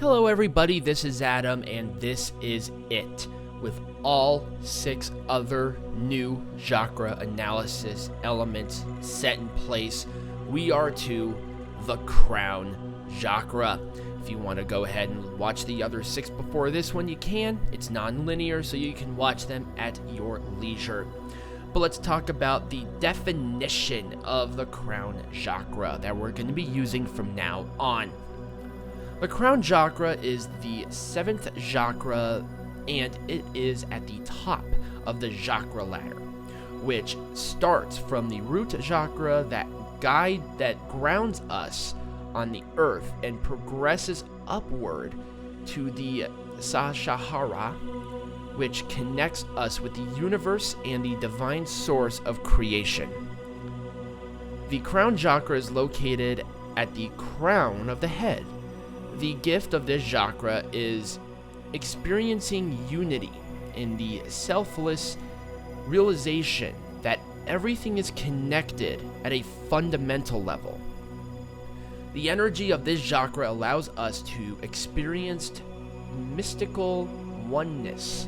Hello everybody, this is Adam, and this is it. With all 6 other new chakra analysis elements set in place, we are to the crown chakra. If you want to go ahead and watch the other 6 before this one, you can. It's non-linear, so you can watch them at your leisure. But let's talk about the definition of the crown chakra that we're going to be using from now on. The crown chakra is the 7th chakra, and it is at the top of the chakra ladder, which starts from the root chakra that grounds us on the earth and progresses upward to the Sahasrara, which connects us with the universe and the divine source of creation. The crown chakra is located at the crown of the head. The gift of this chakra is experiencing unity in the selfless realization that everything is connected at a fundamental level. The energy of this chakra allows us to experience mystical oneness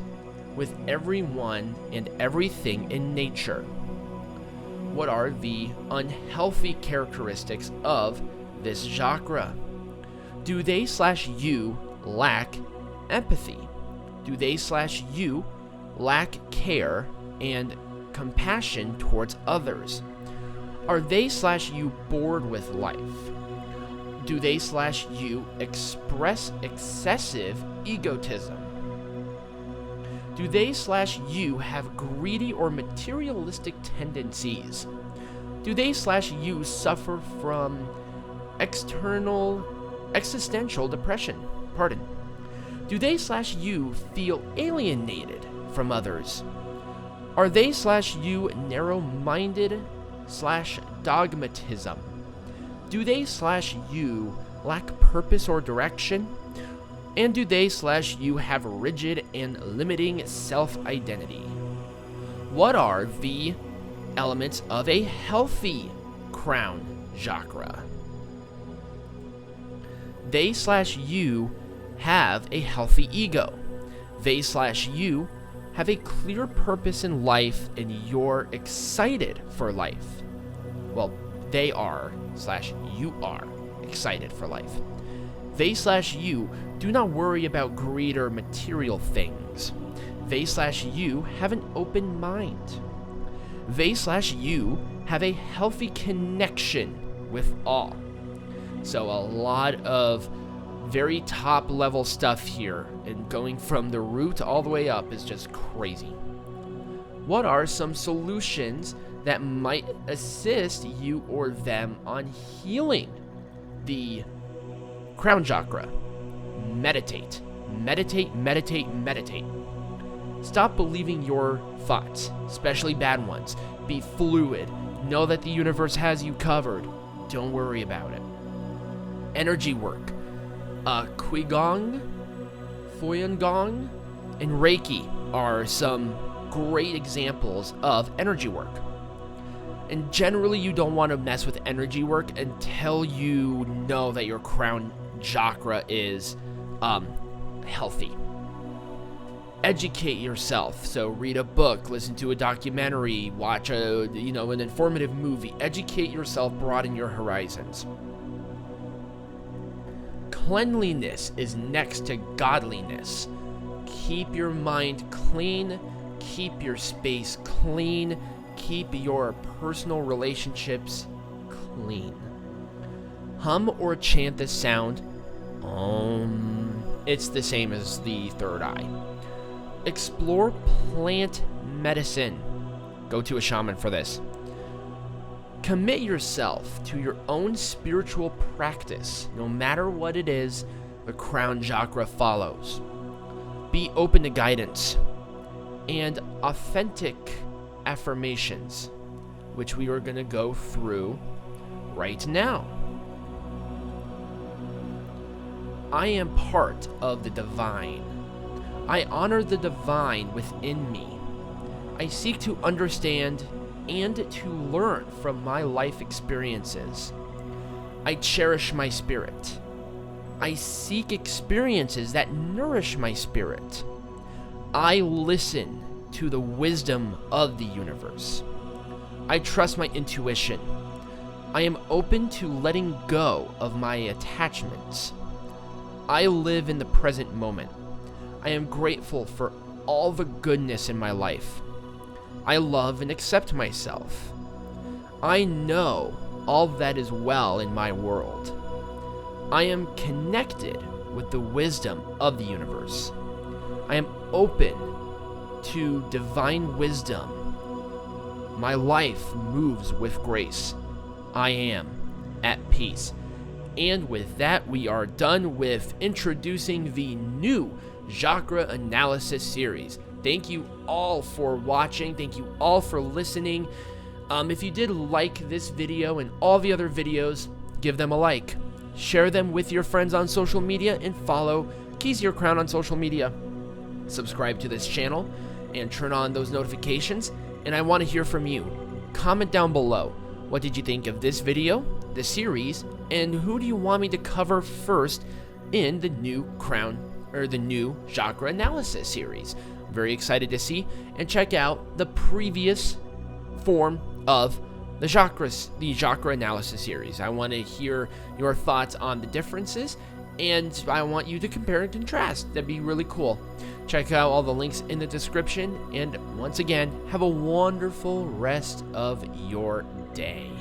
with everyone and everything in nature. What are the unhealthy characteristics of this chakra? Do they/you lack empathy? Do they/you lack care and compassion towards others? Are they/you bored with life? Do they/you express excessive egotism? Do they/you have greedy or materialistic tendencies? Do they/you suffer from existential depression? Do they/you feel alienated from others? Are they/you narrow-minded/dogmatism? Do they/you lack purpose or direction? And do they/you have rigid and limiting self-identity? What are the elements of a healthy crown chakra? They/you have a healthy ego. They/you have a clear purpose in life, and you're excited for life. Well, they are/you are excited for life. They/you do not worry about greed or material things. They/you have an open mind. They/you have a healthy connection with all. So a lot of very top level stuff here, and going from the root all the way up is just crazy. What are some solutions that might assist you or them on healing the crown chakra? Meditate. Meditate, meditate, meditate. Stop believing your thoughts, especially bad ones. Be fluid. Know that the universe has you covered. Don't worry about it. Energy work. Qigong, Foyangong, and Reiki are some great examples of energy work. And generally, you don't want to mess with energy work until you know that your crown chakra is healthy. Educate yourself. So read a book, listen to a documentary, watch an informative movie. Educate yourself, broaden your horizons. Cleanliness is next to godliness. Keep your mind clean, keep your space clean, keep your personal relationships clean. Hum or chant the sound Om. It's the same as the third eye. Explore plant medicine. Go to a shaman for this. Commit yourself to your own spiritual practice. No matter what it is, the crown chakra follows. Be open to guidance and authentic affirmations, which we are going to go through right now. I am part of the divine. I honor the divine within me. I seek to understand and to learn from my life experiences. I cherish my spirit. I seek experiences that nourish my spirit. I listen to the wisdom of the universe. I trust my intuition. I am open to letting go of my attachments. I live in the present moment. I am grateful for all the goodness in my life. I love and accept myself. I know all that is well in my world. I am connected with the wisdom of the universe. I am open to divine wisdom. My life moves with grace. I am at peace. And with that, we are done with introducing the new Chakra Analysis series. Thank you all for watching. Thank you all for listening. If you did like this video and all the other videos, give them a like. Share them with your friends on social media and follow Keys to Your Crown on social media. Subscribe to this channel and turn on those notifications. And I want to hear from you. Comment down below. What did you think of this video, the series, and who do you want me to cover first in the new Chakra Analysis series? I'm very excited to see and check out the previous form of the Chakra Analysis series. I want to hear your thoughts on the differences, and I want you to compare and contrast. That'd be really cool. Check out all the links in the description, and once again, have a wonderful rest of your day.